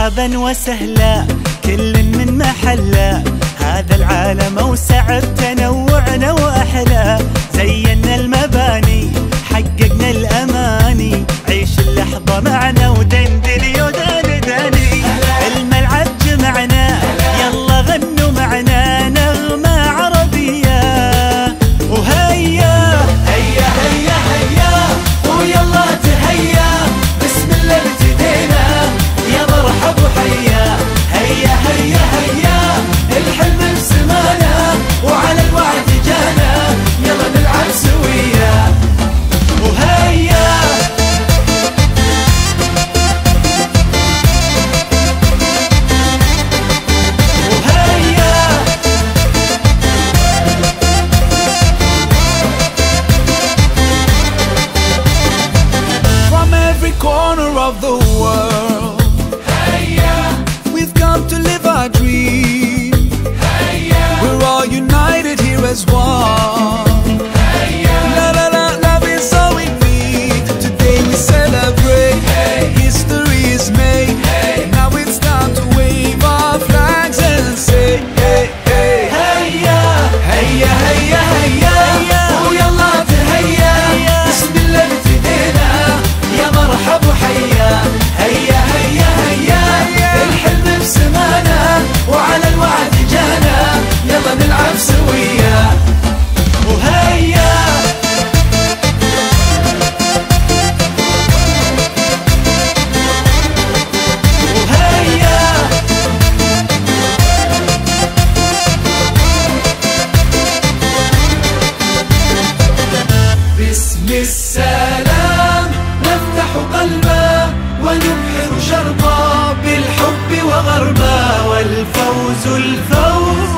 مرحبا وسهلا كل من محله، هذا العالم اوسع بتنوعنا واحلى. زينا المباني حققنا الاماني، عيش اللحظه معنا ودندن يودان داني. الملعب جمعنا يلا غنوا معنا نغمه عربيه، وهيا هيا هيا هيا ويلا تهيا، بسم الله ابتدينا يا مرحب وحيا. هيا هيا هيا الحلم بسمانا وعلى الوعد جانا، يلا نلعب سويا وهيا. Corner of the world, Hey-ya. we've come to live our dream. Hey-ya. We're all united here as one. Hey-ya. Love is all we need. Today we celebrate. Hey. History is made. Hey. Now it's time to wave our flags and say, hey, hey. هيا Heya, heya, heya. ويلا تهيا، بسم الله ابتدينا يا مرحب وحيا. هيا هيا هيا الحلم بسمانا وعلى الوعد جانا، يلا نلعب سويا وهيا. وهيا باسم السلام نفتح قلبا ونبحر شربا بالحب وغربا، والفوز الفوز